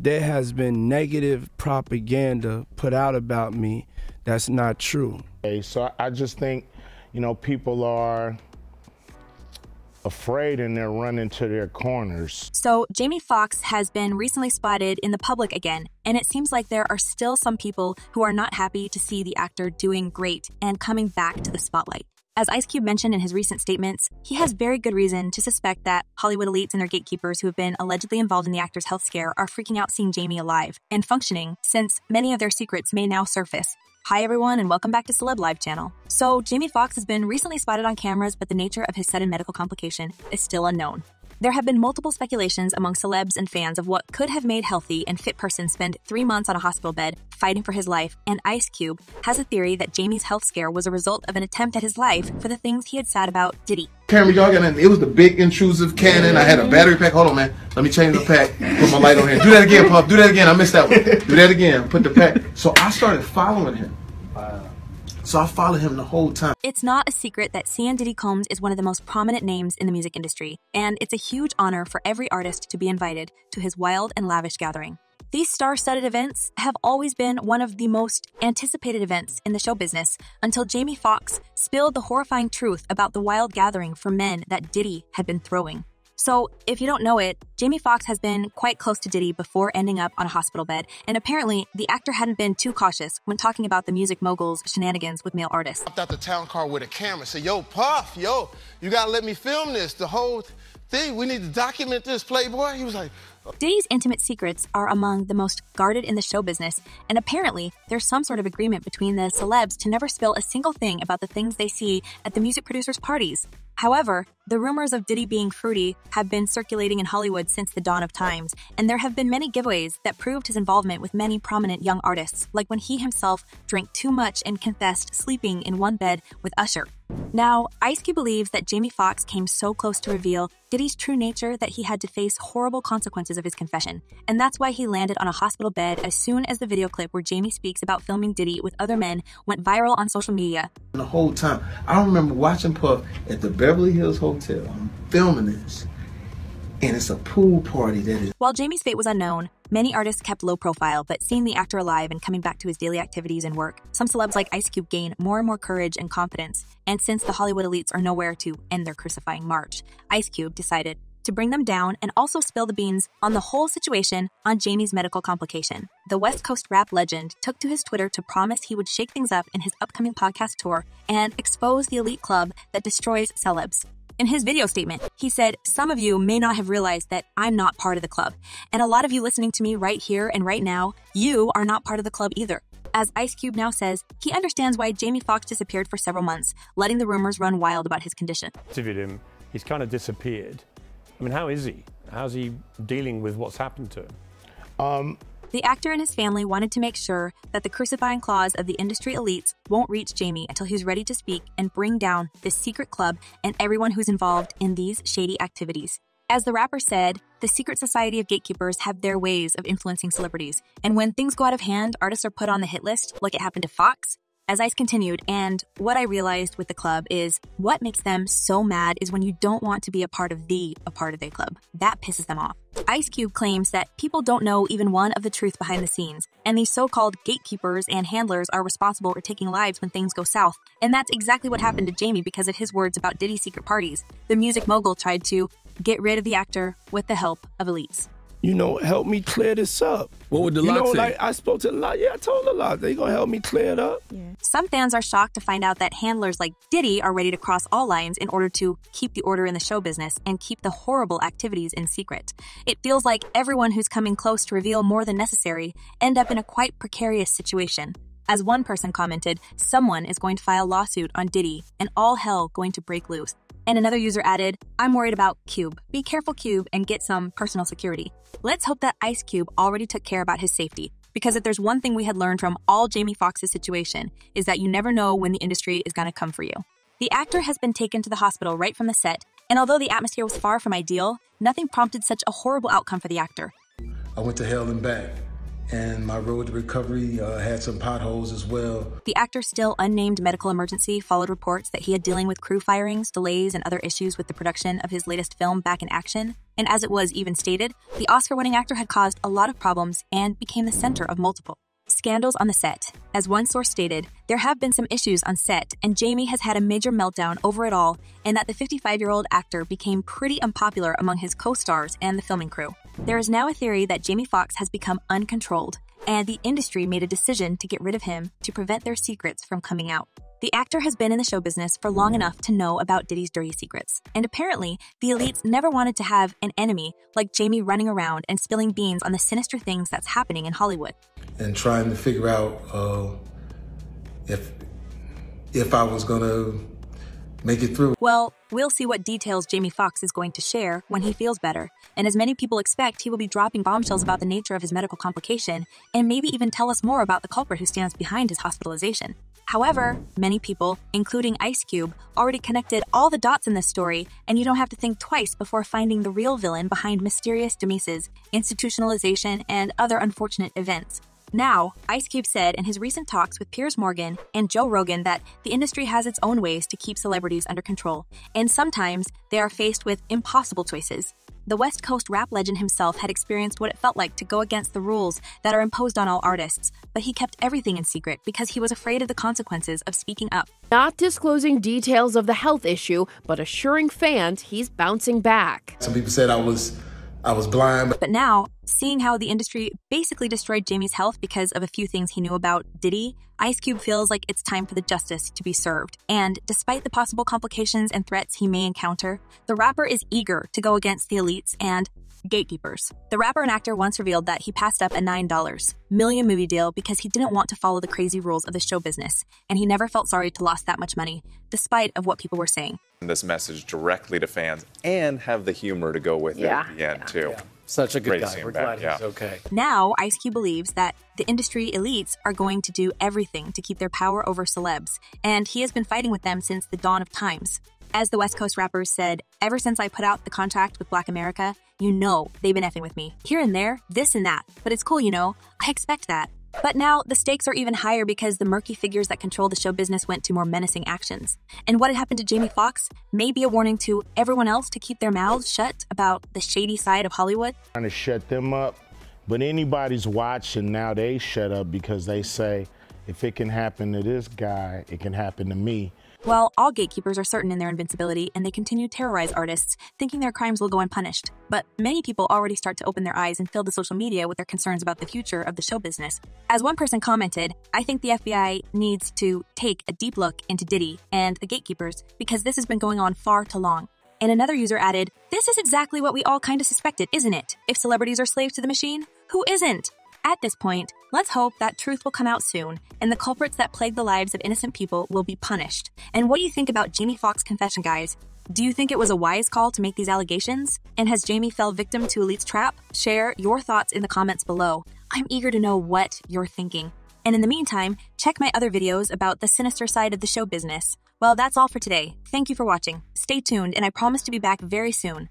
there has been negative propaganda put out about me that's not true. So I just think, you know, people are afraid and they're running to their corners. So Jamie Foxx has been recently spotted in the public again, and it seems like there are still some people who are not happy to see the actor doing great and coming back to the spotlight. As Ice Cube mentioned in his recent statements, he has very good reason to suspect that Hollywood elites and their gatekeepers who have been allegedly involved in the actor's health scare are freaking out seeing Jamie alive and functioning, since many of their secrets may now surface. Hi everyone, and welcome back to Celeb Live channel. So Jamie Foxx has been recently spotted on cameras, but the nature of his sudden medical complication is still unknown. There have been multiple speculations among celebs and fans of what could have made healthy and fit person spend 3 months on a hospital bed fighting for his life, and Ice Cube has a theory that Jamie's health scare was a result of an attempt at his life for the things he had said about Diddy. Camera, y'all got it was the big intrusive Canon. I had a battery pack. Hold on, man. Let me change the pack. Put my light on here. Do that again, Puff. Do that again. I missed that one. Do that again. Put the pack. So I started following him. So I followed him the whole time. It's not a secret that Diddy Combs is one of the most prominent names in the music industry, and it's a huge honor for every artist to be invited to his wild and lavish gathering. These star-studded events have always been one of the most anticipated events in the show business until Jamie Foxx spilled the horrifying truth about the wild gathering for men that Diddy had been throwing. So, if you don't know it, Jamie Foxx has been quite close to Diddy before ending up on a hospital bed, and apparently, the actor hadn't been too cautious when talking about the music mogul's shenanigans with male artists. I out the town car with a camera, said, yo, Puff, yo, you gotta let me film this, the whole thing, we need to document this, Playboy. He was like... Diddy's intimate secrets are among the most guarded in the show business, and apparently, there's some sort of agreement between the celebs to never spill a single thing about the things they see at the music producers' parties. However, the rumors of Diddy being fruity have been circulating in Hollywood since the dawn of times, and there have been many giveaways that proved his involvement with many prominent young artists, like when he himself drank too much and confessed sleeping in one bed with Usher. Now, Ice Cube believes that Jamie Foxx came so close to reveal Diddy's true nature that he had to face horrible consequences of his confession, and that's why he landed on a hospital bed as soon as the video clip where Jamie speaks about filming Diddy with other men went viral on social media. The whole time, I remember watching Puff at the Beverly Hills Hotel. I'm filming this, and it's a pool party that is... While Jamie's fate was unknown, many artists kept low profile, but seeing the actor alive and coming back to his daily activities and work, some celebs like Ice Cube gain more and more courage and confidence. And since the Hollywood elites are nowhere to end their crucifying march, Ice Cube decided to bring them down and also spill the beans on the whole situation on Jamie's medical complication. The West Coast rap legend took to his Twitter to promise he would shake things up in his upcoming podcast tour and expose the elite club that destroys celebs. In his video statement, he said, "Some of you may not have realized that I'm not part of the club. And a lot of you listening to me right here and right now, you are not part of the club either." As Ice Cube now says, he understands why Jamie Foxx disappeared for several months, letting the rumors run wild about his condition. Interviewed him, he's kind of disappeared. I mean, how is he? How's he dealing with what's happened to him? The actor and his family wanted to make sure that the crucifying claws of the industry elites won't reach Jamie until he's ready to speak and bring down this secret club and everyone who's involved in these shady activities. As the rapper said, the secret society of gatekeepers have their ways of influencing celebrities, and when things go out of hand, artists are put on the hit list, like it happened to Foxx. As Ice continued, and what I realized with the club is what makes them so mad is when you don't want to be a part of the club. That pisses them off. Ice Cube claims that people don't know even one of the truth behind the scenes, and these so-called gatekeepers and handlers are responsible for taking lives when things go south. And that's exactly what happened to Jamie because of his words about Diddy's secret parties. The music mogul tried to get rid of the actor with the help of elites. You know, help me clear this up. What would the lot say? Like I spoke to the lot. Yeah, I told the lot. They gonna help me clear it up. Yeah. Some fans are shocked to find out that handlers like Diddy are ready to cross all lines in order to keep the order in the show business and keep the horrible activities in secret. It feels like everyone who's coming close to reveal more than necessary end up in a quite precarious situation. As one person commented, someone is going to file a lawsuit on Diddy and all hell going to break loose. And another user added, "I'm worried about Cube. Be careful, Cube, and get some personal security." Let's hope that Ice Cube already took care about his safety, because if there's one thing we had learned from all Jamie Foxx's situation, is that you never know when the industry is going to come for you. The actor has been taken to the hospital right from the set, and although the atmosphere was far from ideal, nothing prompted such a horrible outcome for the actor. I went to hell and back, and my road to recovery had some potholes as well. The actor's still unnamed medical emergency followed reports that he had dealing with crew firings, delays, and other issues with the production of his latest film, Back in Action. And as it was even stated, the Oscar-winning actor had caused a lot of problems and became the center of multiple scandals on the set. As one source stated, there have been some issues on set, and Jamie has had a major meltdown over it all, and that the 55-year-old actor became pretty unpopular among his co-stars and the filming crew. There is now a theory that Jamie Foxx has become uncontrolled, and the industry made a decision to get rid of him to prevent their secrets from coming out. The actor has been in the show business for long enough to know about Diddy's dirty secrets, and apparently, the elites never wanted to have an enemy like Jamie running around and spilling beans on the sinister things that's happening in Hollywood. And trying to figure out if I was gonna make it through. Well, we'll see what details Jamie Foxx is going to share when he feels better, and as many people expect, he will be dropping bombshells about the nature of his medical complication, and maybe even tell us more about the culprit who stands behind his hospitalization. However, many people, including Ice Cube, already connected all the dots in this story, and you don't have to think twice before finding the real villain behind mysterious demises, institutionalization, and other unfortunate events. Now, Ice Cube said in his recent talks with Piers Morgan and Joe Rogan that the industry has its own ways to keep celebrities under control, and sometimes they are faced with impossible choices. The West Coast rap legend himself had experienced what it felt like to go against the rules that are imposed on all artists, but he kept everything in secret because he was afraid of the consequences of speaking up. Not disclosing details of the health issue, but assuring fans he's bouncing back. Some people said I was blind. But now, seeing how the industry basically destroyed Jamie's health because of a few things he knew about Diddy, Ice Cube feels like it's time for the justice to be served. And despite the possible complications and threats he may encounter, the rapper is eager to go against the elites and gatekeepers. The rapper and actor once revealed that he passed up a $9 million movie deal because he didn't want to follow the crazy rules of the show business, and he never felt sorry to lose that much money, despite of what people were saying. This message directly to fans and have the humor to go with it at the end, too. Yeah. Such a good Great to guy. see him We're back, glad he's okay. Now, Ice Cube believes that the industry elites are going to do everything to keep their power over celebs, and he has been fighting with them since the dawn of times. As the West Coast rappers said, ever since I put out the contract with Black America, you know they've been effing with me. Here and there, this and that. But it's cool, you know. I expect that. But now, the stakes are even higher because the murky figures that control the show business went to more menacing actions. And what had happened to Jamie Foxx may be a warning to everyone else to keep their mouths shut about the shady side of Hollywood. Trying to shut them up, but anybody's watching now, they shut up because they say, if it can happen to this guy, it can happen to me. Well, all gatekeepers are certain in their invincibility, and they continue to terrorize artists, thinking their crimes will go unpunished. But many people already start to open their eyes and fill the social media with their concerns about the future of the show business. As one person commented, I think the FBI needs to take a deep look into Diddy and the gatekeepers because this has been going on far too long. And another user added, this is exactly what we all kind of suspected, isn't it? If celebrities are slaves to the machine, who isn't? At this point, let's hope that truth will come out soon, and the culprits that plague the lives of innocent people will be punished. And what do you think about Jamie Foxx's confession, guys? Do you think it was a wise call to make these allegations? And has Jamie fell victim to Elite's trap? Share your thoughts in the comments below. I'm eager to know what you're thinking. And in the meantime, check my other videos about the sinister side of the show business. Well, that's all for today. Thank you for watching. Stay tuned, and I promise to be back very soon.